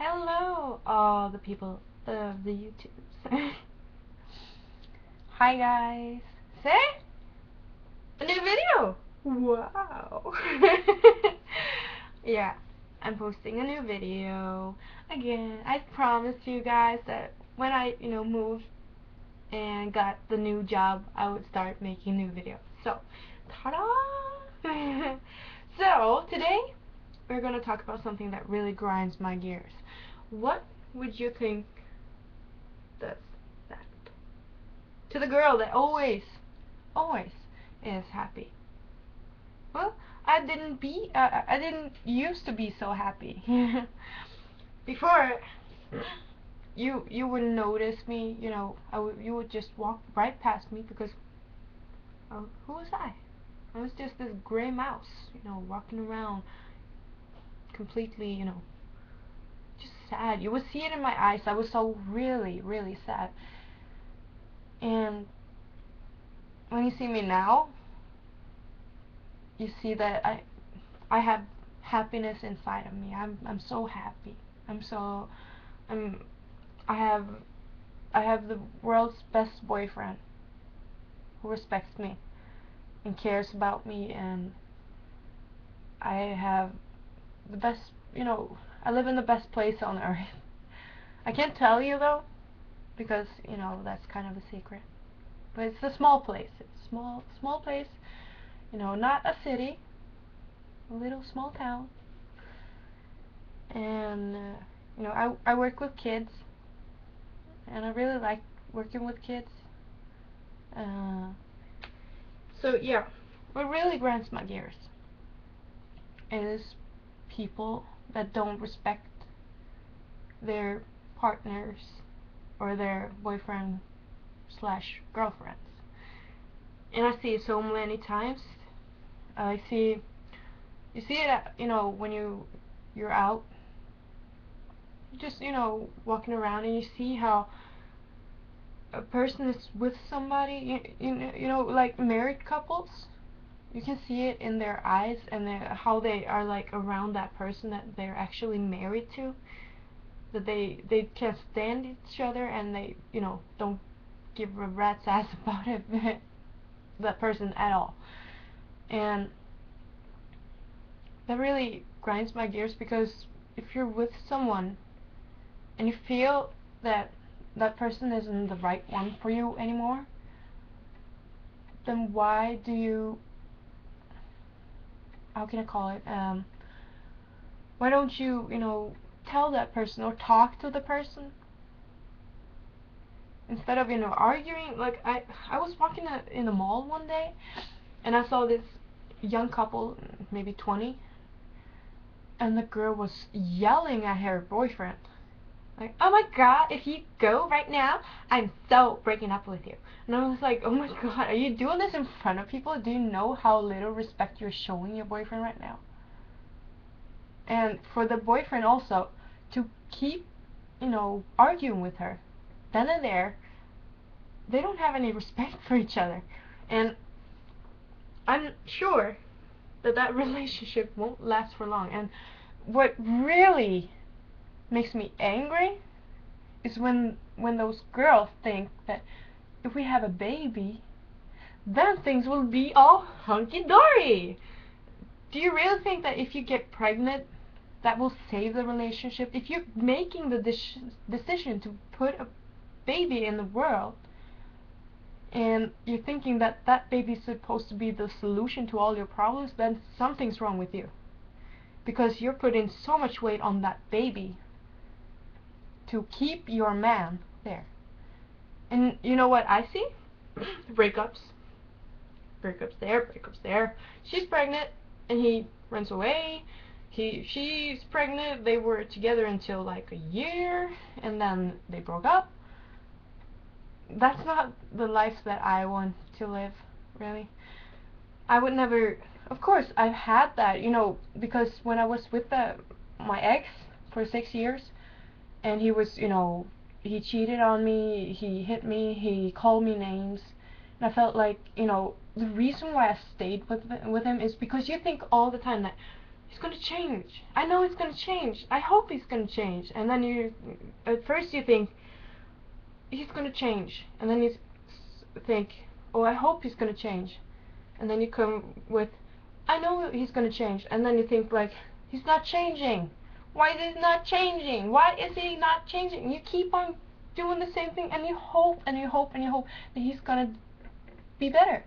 Hello, all the people of the YouTubes. Hi guys. Say, a new video. Wow. Yeah, I'm posting a new video again. I promised you guys that when I, moved and got the new job, I would start making new videos. So, ta-da! So today we're gonna talk about something that really grinds my gears. What would you think does that to the girl that always is happy? Well, I didn't used to be so happy. Before, you wouldn't notice me, you would just walk right past me because, who was I? I was just this gray mouse, walking around completely, just sad. You would see it in my eyes. I was so really sad. And when you see me now, you see that I have happiness inside of me. I'm so happy. I'm I have I have the world's best boyfriend who respects me and cares about me, and I have the best, I live in the best place on earth. I can't tell you though, because, that's kind of a secret. But it's a small place. It's a small place, not a city, a little small town. And, I work with kids, and I really like working with kids. So yeah, what really grinds my gears is people that don't respect their partners or their boyfriend slash girlfriends. And I see it so many times. You see it at, when you're out, just, walking around, and you see how a person is with somebody, like married couples. You can see it in their eyes and how they are like around that person that they're actually married to. That they can't stand each other, and they, don't give a rat's ass about it, that person at all. And that really grinds my gears, because if you're with someone and you feel that that person isn't the right one for you anymore, then why do you, how can I call it, why don't you, tell that person or talk to the person instead of, arguing? Like, I was walking in the mall one day, and I saw this young couple, maybe 20, and the girl was yelling at her boyfriend, like, "Oh my god, if you go right now, I'm so breaking up with you." And I was like, oh my god, are you doing this in front of people? Do you know how little respect you're showing your boyfriend right now? And for the boyfriend also to keep, arguing with her then and there, they don't have any respect for each other. And I'm sure that that relationship won't last for long. And what really makes me angry is when those girls think that if we have a baby, then things will be all hunky-dory. Do you really think that if you get pregnant, that will save the relationship? If you're making the decision to put a baby in the world, and you're thinking that that baby is supposed to be the solution to all your problems, then something's wrong with you. Because you're putting so much weight on that baby to keep your man there. And you know what I see? Breakups. Breakups there, breakups there. She's pregnant, and he runs away. She's pregnant. They were together until like a year, and then they broke up. That's not the life that I want to live, really. I would never. Of course, I've had that, because when I was with my ex for 6 years, and he was, he cheated on me, he hit me, he called me names, and I felt like, the reason why I stayed with him is because you think all the time that he's gonna change. I know he's gonna change. I hope he's gonna change. And then you, at first you think, he's gonna change. And then you think, oh, I hope he's gonna change. And then you come with, I know he's gonna change. And then you think like, he's not changing. Why is he not changing? Why is he not changing? You keep on doing the same thing, and you hope and you hope and you hope that he's gonna be better.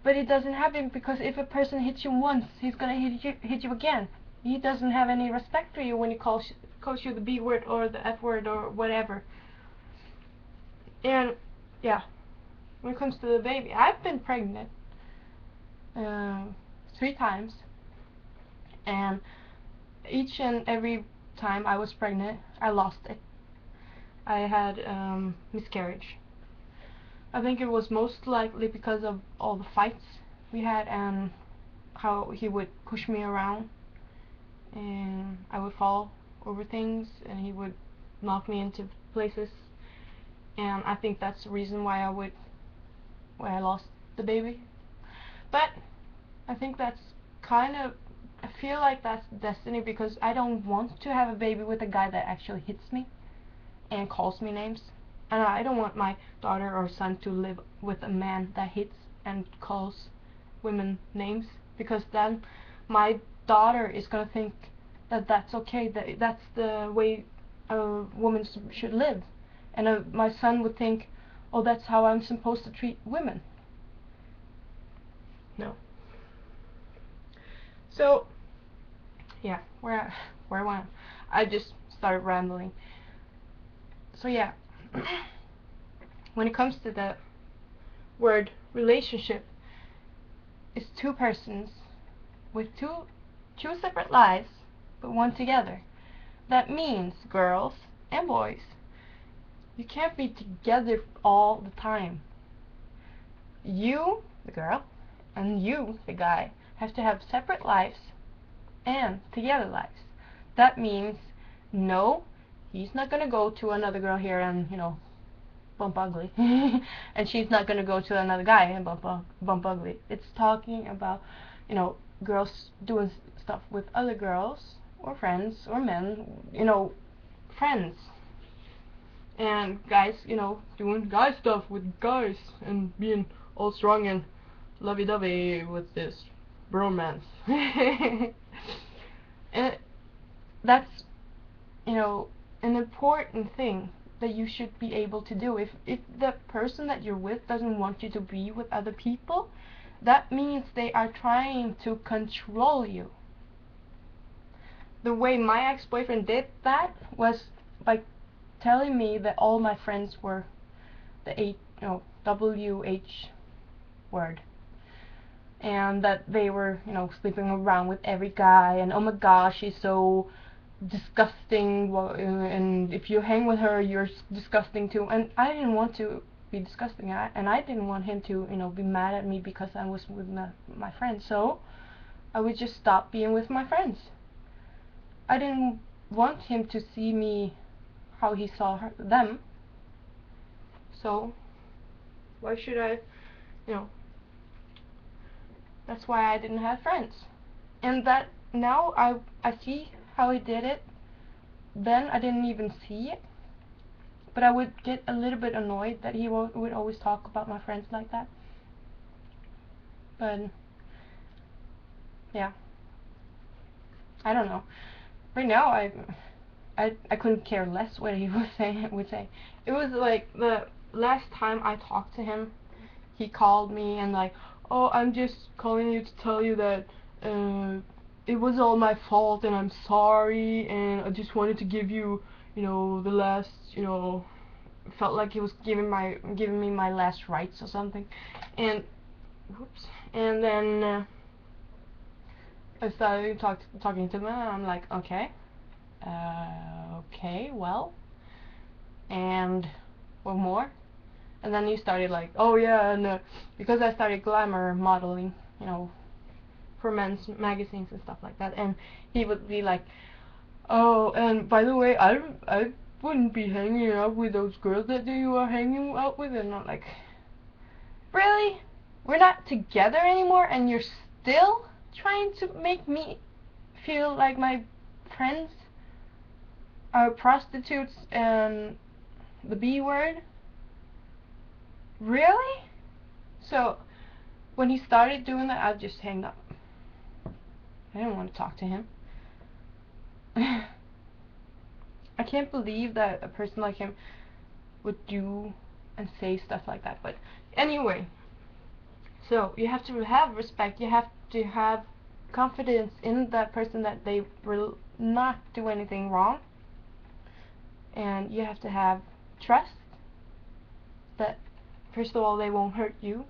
But it doesn't happen, because if a person hits you once, he's gonna hit you again. He doesn't have any respect for you when he calls you the B word or the F word or whatever. And yeah, when it comes to the baby, I've been pregnant 3 times, and each and every time I was pregnant, I lost it. I had miscarriage. I think it was most likely because of all the fights we had and how he would push me around, and I would fall over things and he would knock me into places, and I think that's the reason why I lost the baby. But I think that's I feel like that's destiny, because I don't want to have a baby with a guy that actually hits me and calls me names. And I don't want my daughter or son to live with a man that hits and calls women names, because then my daughter is gonna think that that's okay, that that's the way a woman should live, and my son would think, oh, that's how I'm supposed to treat women. No. So yeah, where I went, I just started rambling. So yeah. When it comes to the word relationship, it's 2 persons with two separate lives, but one together. That means, girls and boys, you can't be together all the time. You, the girl, and you, the guy, have to have separate lives and together lives. That means, no, he's not gonna go to another girl here and, bump ugly. And she's not gonna go to another guy and bump ugly. It's talking about, girls doing stuff with other girls or friends or men, friends. And guys, doing guy stuff with guys and being all strong and lovey-dovey with this bromance. And that's, an important thing that you should be able to do. If the person that you're with doesn't want you to be with other people, that means they are trying to control you. The way my ex-boyfriend did that was by telling me that all my friends were the WH word, and that they were, sleeping around with every guy, and oh my gosh, she's so disgusting, and if you hang with her, you're disgusting too. And I didn't want to be disgusting, and I didn't want him to, be mad at me because I was with my friends. So I would just stop being with my friends. I didn't want him to see me how he saw them. So why should I, that's why I didn't have friends. And that now I see how he did it. Then I didn't even see it, but I would get a little bit annoyed that he would always talk about my friends like that. But yeah, I don't know. Right now I couldn't care less what he would say. It was like the last time I talked to him, he called me and like, oh, I'm just calling you to tell you that it was all my fault and I'm sorry, and I just wanted to give you, the last, felt like he was giving me my last rites or something. And whoops. And then I started talking to him, and I'm like, okay, well, and what more? And then he started like, oh yeah, and because I started glamour modeling, for men's magazines and stuff like that, and he would be like, oh, and by the way, I wouldn't be hanging out with those girls that you are hanging out with. And I'm like, really? We're not together anymore, and you're still trying to make me feel like my friends are prostitutes and the B word? Really? So when he started doing that, I just hang up. I didn't want to talk to him. I can't believe that a person like him would do and say stuff like that. But anyway, so you have to have respect. You have to have confidence in that person that they will not do anything wrong. And you have to have trust that, first of all, they won't hurt you.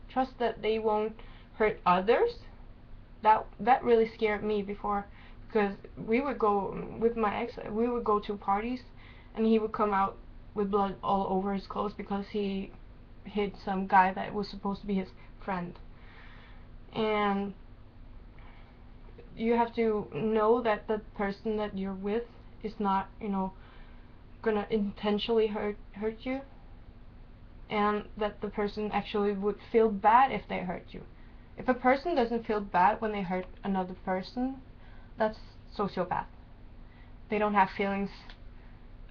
Trust that they won't hurt others. That really scared me before, because we would go with my ex. We would go to parties, and he would come out with blood all over his clothes because he hit some guy that was supposed to be his friend. And you have to know that the person that you're with is not, gonna intentionally hurt you, and that the person actually would feel bad if they hurt you. If a person doesn't feel bad when they hurt another person, that's sociopath. They don't have feelings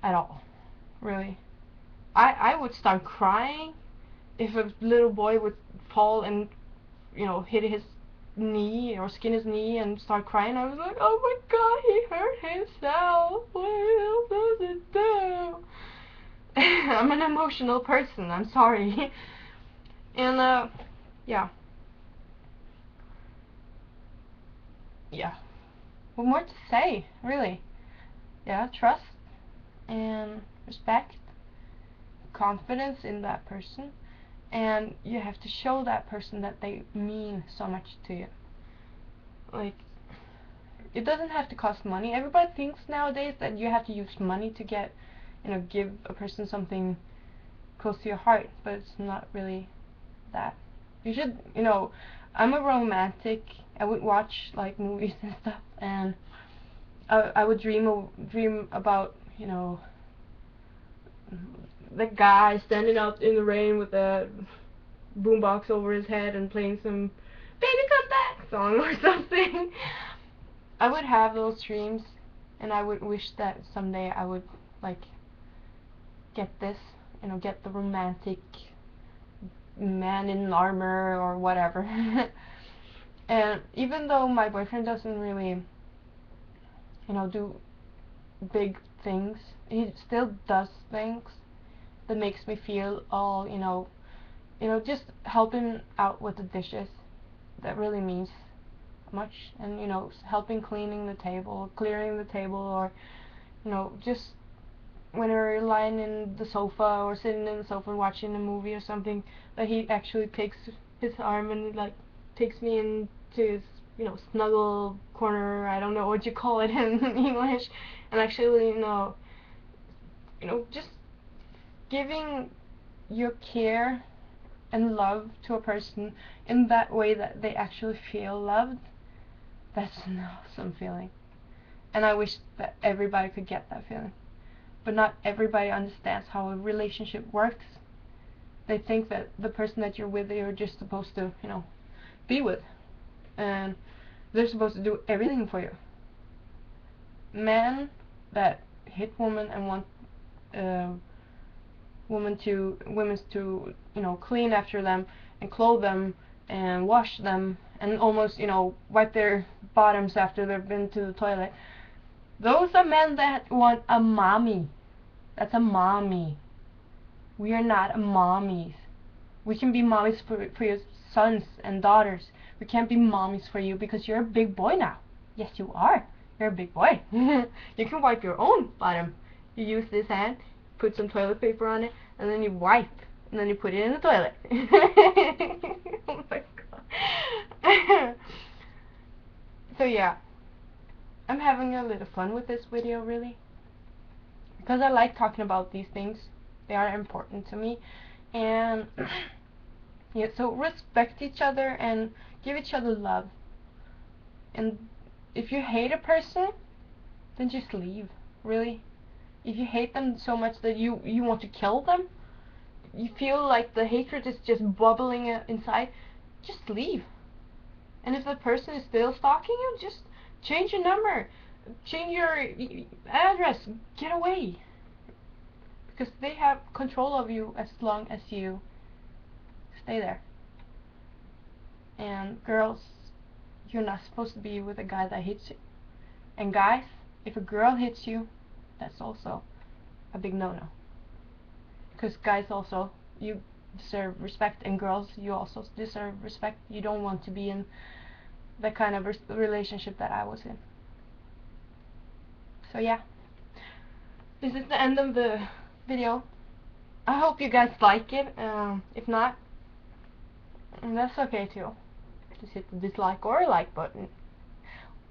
at all, really. I would start crying if a little boy would fall and, hit his knee or skin his knee and start crying. I was like, oh my god, he hurt himself. What else does it do? I'm an emotional person, I'm sorry. And yeah. What more to say, really? Yeah, trust and respect, confidence in that person, and you have to show that person that they mean so much to you. Like, it doesn't have to cost money. Everybody thinks nowadays that you have to use money to get, give a person something close to your heart, but it's not really that. You should, I'm a romantic. I would watch like movies and stuff, and I would dream about, the guy standing out in the rain with a boombox over his head and playing some "Baby Come Back" song or something. I would have those dreams, and I would wish that someday I would get this, get the romantic man in armor or whatever. And even though my boyfriend doesn't really, do big things, he still does things that makes me feel all, just helping out with the dishes. That really means much. And, helping clearing the table, or, just when we're lying in the sofa or sitting in the sofa and watching a movie or something, that he actually takes his arm and takes me into his, snuggle corner. I don't know what you call it in English, and actually, just giving your care and love to a person in that way that they actually feel loved. That's an awesome feeling, and I wish that everybody could get that feeling. But not everybody understands how a relationship works. They think that the person that you're with, you're just supposed to, be with, and they're supposed to do everything for you. Men that hit women and want women to clean after them and clothe them and wash them and almost, wipe their bottoms after they've been to the toilet. Those are men that want a mommy. That's a mommy. We are not mommies. We can be mommies for your sons and daughters. We can't be mommies for you because you're a big boy now. Yes, you are. You're a big boy. You can wipe your own bottom. You use this hand, put some toilet paper on it, and then you wipe, and then you put it in the toilet. Oh my god. So yeah, I'm having a little fun with this video, really, because I like talking about these things. They are important to me. And yeah, so respect each other and give each other love. And if you hate a person, then just leave, really. If you hate them so much that you want to kill them, you feel like the hatred is just bubbling inside, just leave. And if the person is still stalking you, Change your number. Change your address. Get away. Because they have control of you as long as you stay there. And girls, you're not supposed to be with a guy that hits you. And guys, if a girl hits you, that's also a big no-no. Because guys also, you deserve respect, and girls, you also deserve respect. You don't want to be in the kind of relationship that I was in. So yeah, this is the end of the video. I hope you guys like it. If not, that's okay too. Just hit the dislike or like button.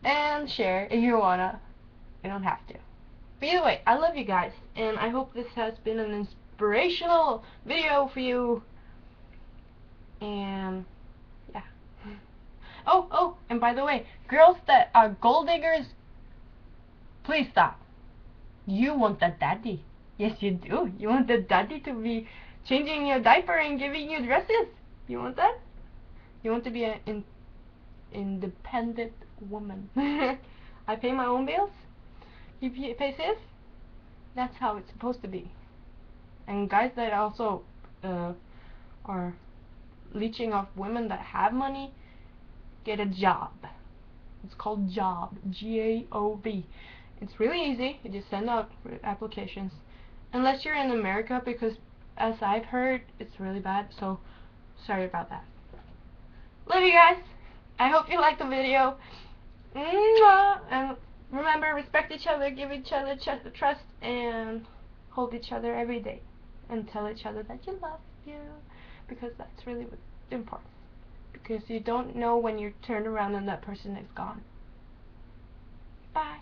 And share if you wanna. You don't have to. But either way, I love you guys, and I hope this has been an inspirational video for you. And yeah. Oh, and by the way, girls that are gold diggers, please stop. You want the daddy. Yes, you do. You want the daddy to be changing your diaper and giving you dresses. You want that? You want to be an independent woman. I pay my own bills. He pays his. That's how it's supposed to be. And guys that also are leeching off women that have money, get a job. It's called job. G-A-O-B. It's really easy. You just send out applications. Unless you're in America, because as I've heard, it's really bad. So sorry about that. Love you guys. I hope you liked the video. And remember, respect each other, give each other trust, and hold each other every day. And tell each other that you love you. Because that's really important. Because you don't know when you turn around and that person is gone. Bye.